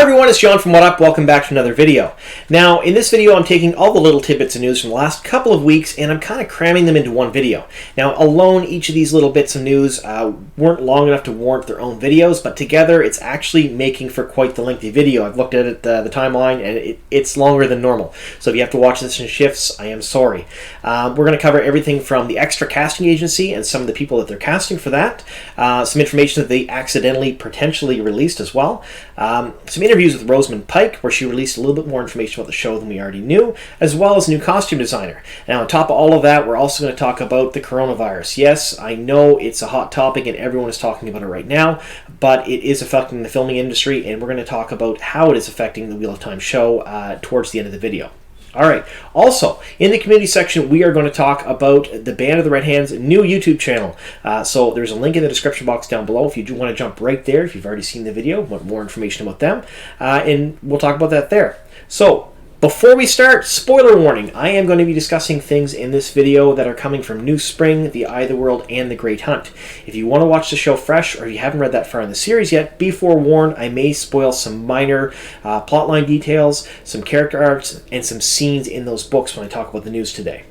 everyone, it's John from What Up. Welcome back to another video. Now, in this video, I'm taking all the little tidbits of news from the last couple of weeks, and I'm kind of cramming them into one video. Now, alone, each of these little bits of news weren't long enough to warrant their own videos, but together, it's actually making for quite the lengthy video. I've looked at it, the timeline, and it's longer than normal. So if you have to watch this in shifts, I am sorry. We're going to cover everything from the extra casting agency and some of the people that they're casting for that, some information that they accidentally, potentially released as well, some interviews with Rosamund Pike, where she released a little bit more information about the show than we already knew, as well as a new costume designer. Now, on top of all of that, we're also going to talk about the coronavirus. Yes, I know it's a hot topic and everyone is talking about it right now, but it is affecting the filming industry, and we're going to talk about how it is affecting the Wheel of Time show towards the end of the video. All right. Also, in the community section, we are going to talk about the Band of the Red Hand's new YouTube channel. So there's a link in the description box down below if you do want to jump right there, if you've already seen the video, want more information about them, and we'll talk about that there. So, before we start, spoiler warning, I am going to be discussing things in this video that are coming from New Spring, The Eye of the World, and The Great Hunt. If you want to watch the show fresh, or if you haven't read that far in the series yet, be forewarned, I may spoil some minor plotline details, some character arcs, and some scenes in those books when I talk about the news today.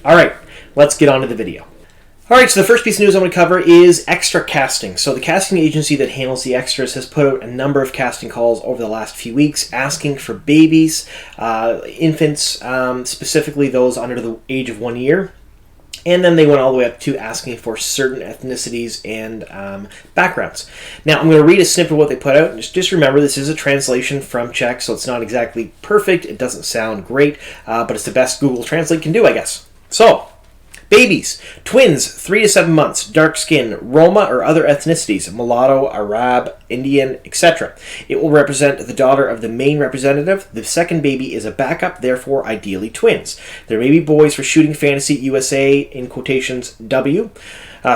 Alright, let's get on to the video. Alright, so the first piece of news I'm going to cover is extra casting. So the casting agency that handles the extras has put out a number of casting calls over the last few weeks asking for babies, infants, specifically those under the age of 1 year. And then they went all the way up to asking for certain ethnicities and backgrounds. Now, I'm going to read a snippet of what they put out. Just remember, this is a translation from Czech, so it's not exactly perfect. It doesn't sound great, but it's the best Google Translate can do, I guess. So, babies, twins, 3 to 7 months, dark skin, Roma or other ethnicities, mulatto, Arab, Indian, etc. It will represent the daughter of the main representative. The second baby is a backup, therefore ideally twins. There may be boys for Shooting Fantasy USA, in quotations, W.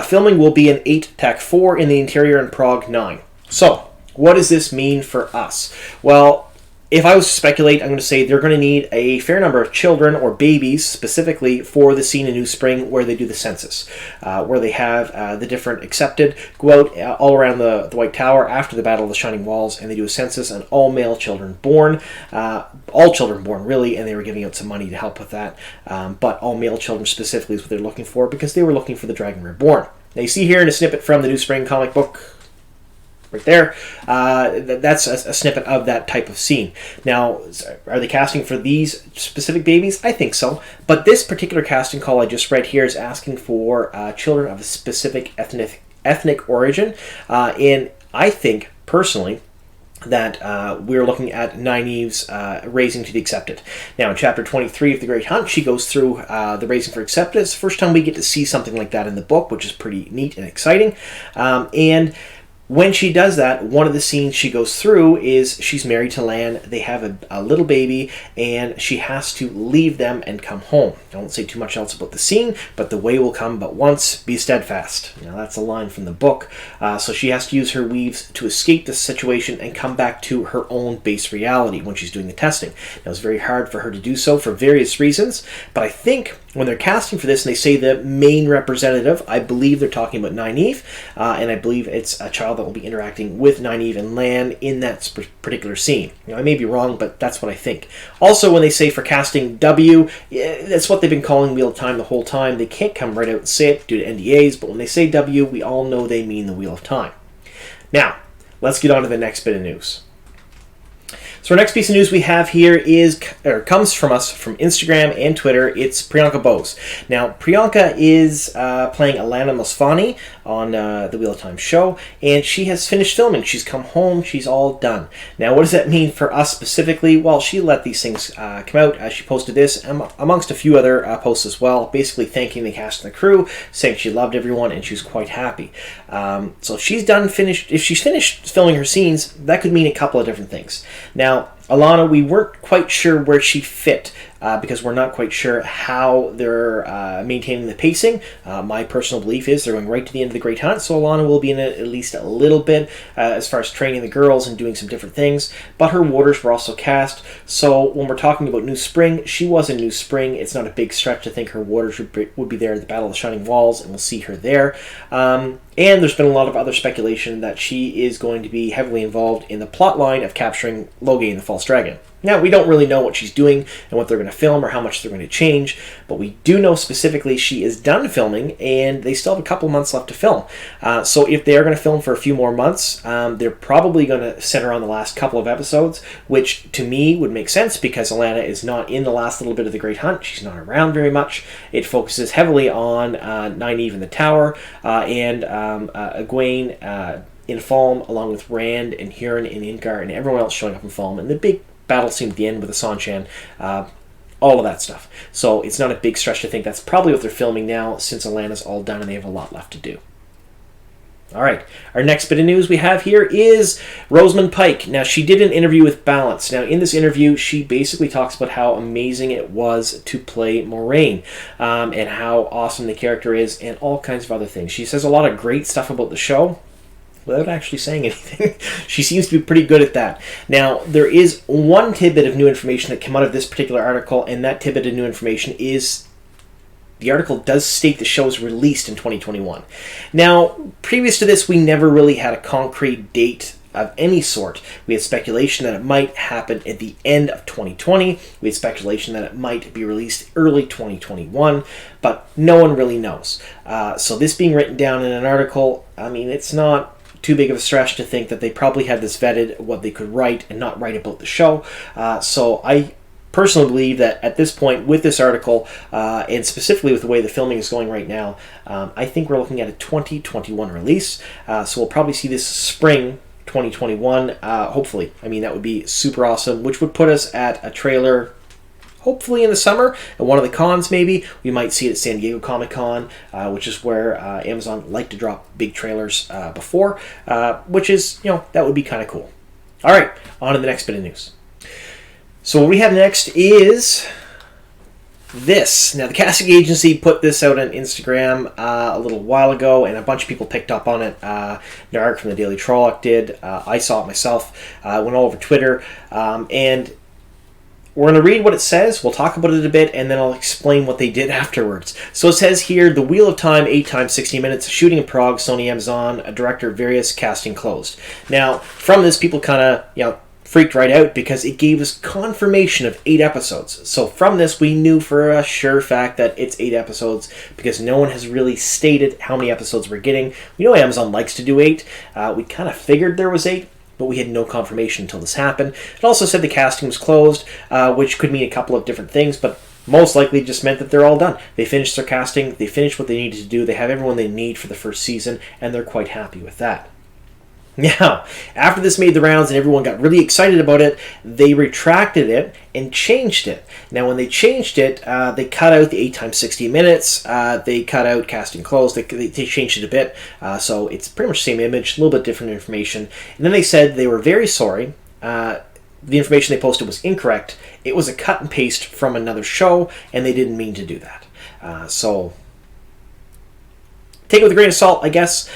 Filming will be in 8 TAC 4 in the interior and Prague 9. So, what does this mean for us? Well, if I was to speculate, I'm going to say they're going to need a fair number of children or babies specifically for the scene in New Spring where they do the census, where they have the different accepted go out all around the White Tower after the Battle of the Shining Walls, and they do a census on all male children born, all children born really, and they were giving out some money to help with that, but all male children specifically is what they're looking for because they were looking for the Dragon Reborn. Now you see here in a snippet from the New Spring comic book, right there, that's a snippet of that type of scene. Now, are they casting for these specific babies? I think so. But this particular casting call I just read here is asking for children of a specific ethnic origin. And I think, personally, that we're looking at Nynaeve's raising to the accepted. Now, in Chapter 23 of The Great Hunt, she goes through the raising for accepted. It's the first time we get to see something like that in the book, which is pretty neat and exciting. And when she does that, one of the scenes she goes through is she's married to Lan, they have a little baby, and she has to leave them and come home. I won't say too much else about the scene, but the way will come but once, be steadfast. Now that's a line from the book. So she has to use her weaves to escape this situation and come back to her own base reality when she's doing the testing. Now it's very hard for her to do so for various reasons, but I think when they're casting for this and they say the main representative, I believe they're talking about Nynaeve, and I believe it's a child that will be interacting with Nynaeve and Lan in that particular scene. Now, I may be wrong, but that's what I think. Also, when they say for casting W, that's what they've been calling Wheel of Time the whole time. They can't come right out and say it due to NDAs, but when they say W, we all know they mean the Wheel of Time. Now, let's get on to the next bit of news. So our next piece of news we have here comes from us from Instagram and Twitter. It's Priyanka Bose. Now, Priyanka is playing Alana Mosfani on the Wheel of Time show, and she has finished filming. She's come home. She's all done. Now, what does that mean for us specifically? Well, she let these things come out. She posted this amongst a few other posts as well, basically thanking the cast and the crew, saying she loved everyone and she was quite happy. So if she's finished filming her scenes, that could mean a couple of different things. Now, Alana, we weren't quite sure where she fit because we're not quite sure how they're maintaining the pacing. My personal belief is they're going right to the end of the Great Hunt, so Alana will be in it at least a little bit as far as training the girls and doing some different things. But her waters were also cast, so when we're talking about New Spring, she was in New Spring. It's not a big stretch to think her waters would be there at the Battle of the Shining Walls, and we'll see her there. And there's been a lot of other speculation that she is going to be heavily involved in the plot line of capturing Loghain, the False Dragon. Now, we don't really know what she's doing and what they're going to film or how much they're going to change, but we do know specifically she is done filming and they still have a couple months left to film. So if they are going to film for a few more months, they're probably going to center on the last couple of episodes, which to me would make sense because Alana is not in the last little bit of the Great Hunt. She's not around very much. It focuses heavily on Nynaeve in the Tower and Egwene in Falm, along with Rand and Huron and Ingar and everyone else showing up in Falm, and the big battle scene at the end with the Sanshan, all of that stuff. So it's not a big stretch to think that's probably what they're filming now, since Alana's all done and they have a lot left to do. All right, our next bit of news we have here is Rosamund Pike. Now, she did an interview with Balance. Now, in this interview, she basically talks about how amazing it was to play Moiraine and how awesome the character is and all kinds of other things. She says a lot of great stuff about the show without actually saying anything. She seems to be pretty good at that. Now, there is one tidbit of new information that came out of this particular article, and that tidbit of new information is the article does state the show is released in 2021. Now, previous to this, we never really had a concrete date of any sort. We had speculation that it might happen at the end of 2020. We had speculation that it might be released early 2021, but no one really knows. So this being written down in an article, I mean, it's not too big of a stretch to think that they probably had this vetted, what they could write and not write about the show. So I personally believe that at this point with this article, and specifically with the way the filming is going right now, I think we're looking at a 2021 release. So we'll probably see this spring 2021, hopefully. I mean, that would be super awesome, which would put us at a trailer hopefully in the summer at one of the cons. Maybe we might see it at San Diego Comic-Con, which is where Amazon like to drop big trailers before, which is, that would be kind of cool. All right, on to the next bit of news. So what we have next is this. Now, the casting agency put this out on Instagram a little while ago, and a bunch of people picked up on it. Narg from the Daily Trolloc did. I saw it myself. Went all over Twitter, and we're going to read what it says, we'll talk about it a bit, and then I'll explain what they did afterwards. So it says here, The Wheel of Time, 8 times 60 minutes, shooting in Prague, Sony Amazon, a director, various casting closed. Now, from this, people kind of, freaked right out because it gave us confirmation of 8 episodes. So from this, we knew for a sure fact that it's 8 episodes because no one has really stated how many episodes we're getting. We know Amazon likes to do 8. We kind of figured there was 8, but we had no confirmation until this happened. It also said the casting was closed, which could mean a couple of different things, but most likely just meant that they're all done. They finished their casting, they finished what they needed to do, they have everyone they need for the first season, and they're quite happy with that. Now, after this made the rounds and everyone got really excited about it, they retracted it and changed it. Now, when they changed it, they cut out the 8 times 60 minutes. They cut out casting closed. They changed it a bit. So it's pretty much the same image, a little bit different information. And then they said they were very sorry. The information they posted was incorrect. It was a cut and paste from another show, and they didn't mean to do that. So take it with a grain of salt, I guess.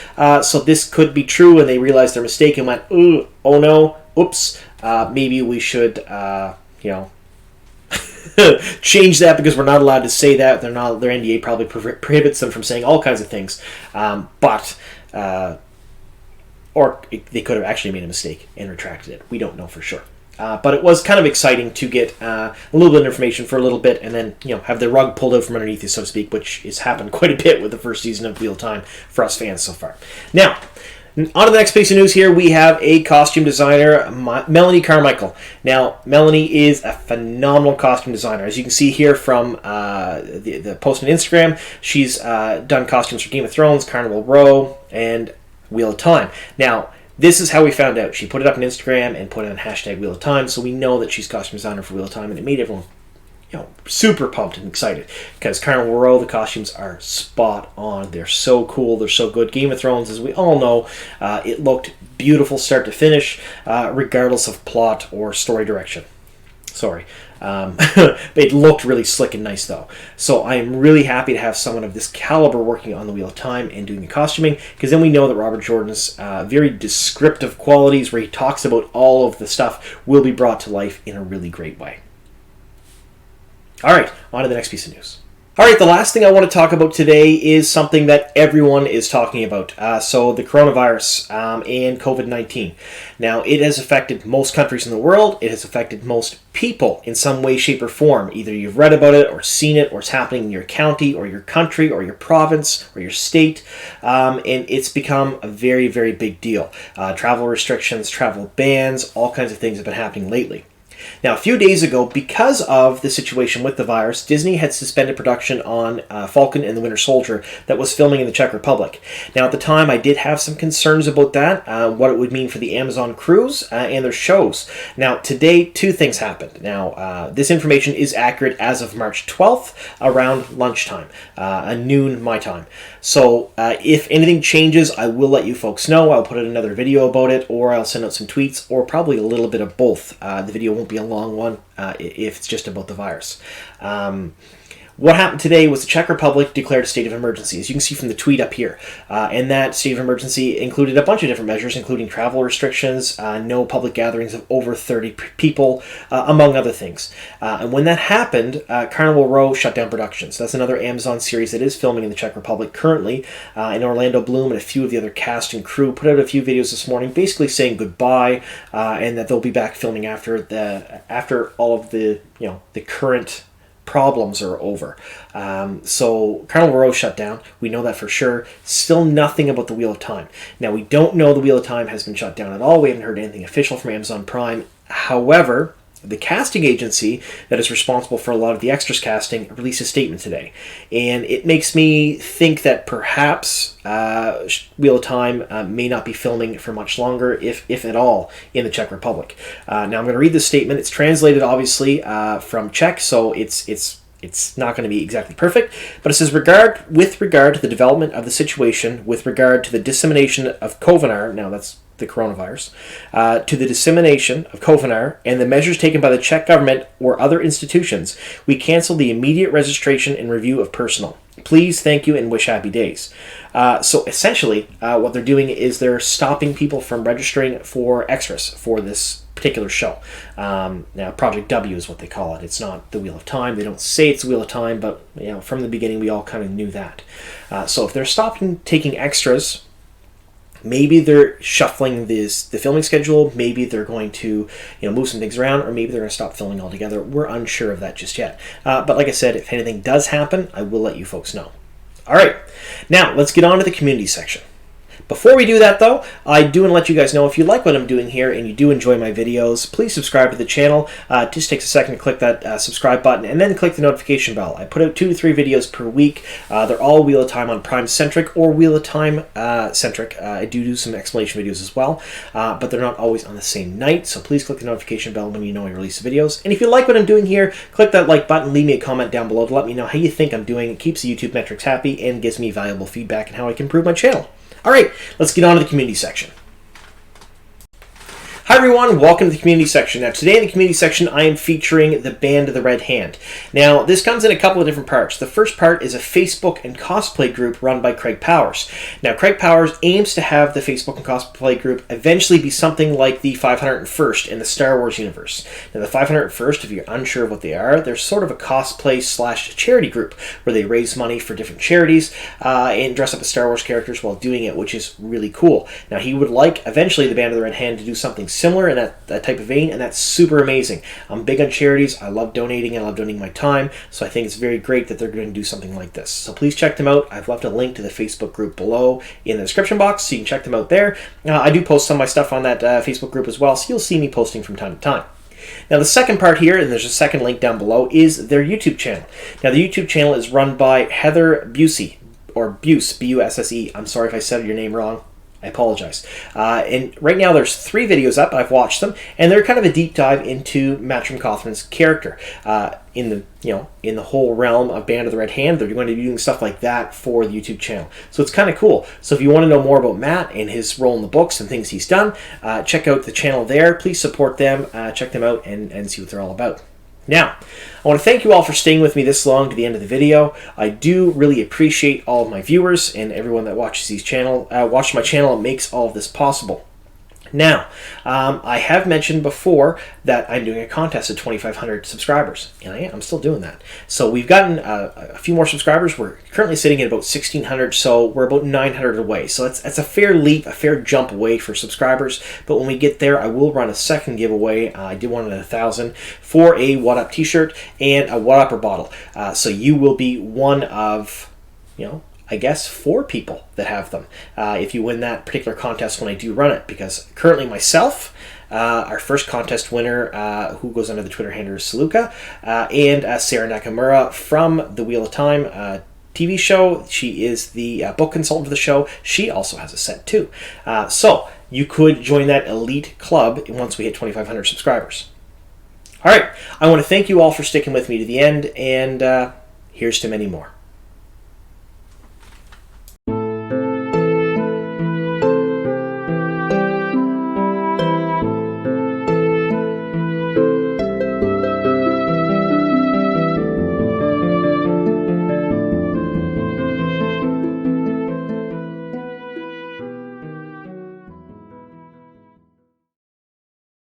So this could be true, and they realized their mistake and went, oh no, oops, maybe we should, change that because we're not allowed to say that. Their NDA probably prohibits them from saying all kinds of things. Or they could have actually made a mistake and retracted it. We don't know for sure. But it was kind of exciting to get a little bit of information for a little bit and then, have the rug pulled out from underneath you, so to speak, which has happened quite a bit with the first season of Wheel of Time for us fans so far. Now, on to the next piece of news here. We have a costume designer, Melanie Carmichael. Now, Melanie is a phenomenal costume designer. As you can see here from the post on Instagram, she's done costumes for Game of Thrones, Carnival Row, and Wheel of Time. Now, this is how we found out. She put it up on Instagram and put it on hashtag Wheel of Time, so we know that she's costume designer for Wheel of Time, and it made everyone super pumped and excited because Carnival Row, the costumes are spot on. They're so cool. They're so good. Game of Thrones, as we all know, it looked beautiful start to finish, regardless of plot or story direction. Sorry. It looked really slick and nice, though. So I am really happy to have someone of this caliber working on the Wheel of Time and doing the costuming, because then we know that Robert Jordan's very descriptive qualities, where he talks about all of the stuff, will be brought to life in a really great way. All right, on to the next piece of news. All right, the last thing I want to talk about today is something that everyone is talking about. So the coronavirus and COVID-19. Now, it has affected most countries in the world. It has affected most people in some way, shape, or form. Either you've read about it or seen it, or it's happening in your county or your country or your province or your state. And it's become a very, very big deal. Travel restrictions, travel bans, all kinds of things have been happening lately. Now, a few days ago, because of the situation with the virus, Disney had suspended production on Falcon and the Winter Soldier that was filming in the Czech Republic. Now, at the time, I did have some concerns about that, what it would mean for the Amazon crews and their shows. Now, today, two things happened. Now, this information is accurate as of March 12th, around lunchtime, noon my time. So, if anything changes, I will let you folks know. I'll put out another video about it, or I'll send out some tweets, or probably a little bit of both. The video won't be a long one if it's just about the virus. What happened today was the Czech Republic declared a state of emergency, as you can see from the tweet up here. And that state of emergency included a bunch of different measures, including travel restrictions, no public gatherings of over 30 people, among other things. And when that happened, Carnival Row shut down productions. That's another Amazon series that is filming in the Czech Republic currently. And Orlando Bloom and a few of the other cast and crew put out a few videos this morning, basically saying goodbye, and that they'll be back filming after all of the the current problems are over. So Carnival Row shut down. We know that for sure. Still nothing about the Wheel of Time. Now, we don't know the Wheel of Time has been shut down at all. We haven't heard anything official from Amazon Prime. However, the casting agency that is responsible for a lot of the extras casting released a statement today. And it makes me think that perhaps Wheel of Time may not be filming for much longer, if at all, in the Czech Republic. Now, I'm going to read this statement. It's translated, obviously, from Czech, so it's not going to be exactly perfect, but it says, with regard to the development of the situation, with regard to the dissemination of Covinar, now that's the coronavirus, to the dissemination of Covinar and the measures taken by the Czech government or other institutions, we cancel the immediate registration and review of personnel. Please, thank you, and wish happy days. So essentially, what they're doing is they're stopping people from registering for extras for this particular show. Now, Project W is what they call it. It's not the Wheel of Time. They don't say it's the Wheel of Time, but from the beginning, we all kind of knew that. So if they're stopping taking extras, maybe they're shuffling the filming schedule, maybe they're going to move some things around, or maybe they're going to stop filming altogether. We're unsure of that just yet. But like I said, if anything does happen, I will let you folks know. All right, now let's get on to the community section. Before we do that, though, I do want to let you guys know, if you like what I'm doing here and you do enjoy my videos, please subscribe to the channel. It just takes a second to click that subscribe button and then click the notification bell. I put out 2 to 3 videos per week. They're all Wheel of Time on Prime centric or Wheel of Time centric. I do some explanation videos as well, but they're not always on the same night, so please click the notification bell when you know I release the videos. And if you like what I'm doing here, click that like button, leave me a comment down below to let me know how you think I'm doing. It keeps the YouTube metrics happy and gives me valuable feedback on how I can improve my channel. All right, let's get on to the community section. Hi everyone, welcome to the community section. Now today in the community section I am featuring the Band of the Red Hand. Now this comes in a couple of different parts. The first part is a Facebook and cosplay group run by Craig Powers. Now Craig Powers aims to have the Facebook and cosplay group eventually be something like the 501st in the Star Wars universe. Now the 501st, if you're unsure of what they are, they're sort of a cosplay / charity group where they raise money for different charities and dress up as Star Wars characters while doing it, which is really cool. Now he would like eventually the Band of the Red Hand to do something similar in that type of vein, and that's super amazing. I'm big on charities. I love donating, and I love donating my time, so I think it's very great that they're going to do something like this. So please check them out. I've left a link to the Facebook group below in the description box, so you can check them out there. I do post some of my stuff on that Facebook group as well, so you'll see me posting from time to time. Now the second part here, and there's a second link down below, is their YouTube channel. Now the YouTube channel is run by Heather Busey, or Buse, B-U-S-S-E. I'm sorry if I said your name wrong. I apologize. And right now there's 3 videos up. I've watched them, and they're kind of a deep dive into Matrim Cothran's character in the whole realm of Band of the Red Hand. They're going to be doing stuff like that for the YouTube channel, so it's kind of cool. So if you want to know more about Matt and his role in the books and things he's done, check out the channel there. Please support them, check them out, and see what they're all about. Now, I want to thank you all for staying with me this long to the end of the video. I do really appreciate all of my viewers and everyone that watches my channel and makes all of this possible. Now, I have mentioned before that I'm doing a contest at 2,500 subscribers, and I'm still doing that. So we've gotten a few more subscribers. We're currently sitting at about 1,600, so we're about 900 away. So that's a fair leap, a fair jump away for subscribers. But when we get there, I will run a second giveaway. I did one at 1,000 for a What Up t-shirt and a What Upper bottle. So you will be one of, I guess 4 people that have them if you win that particular contest when I do run it, because currently myself, our first contest winner, who goes under the Twitter handle Saluka, and Sarah Nakamura from the Wheel of Time TV show. She is the book consultant for the show. She also has a set too. So you could join that elite club once we hit 2,500 subscribers. All right, I want to thank you all for sticking with me to the end, and here's to many more.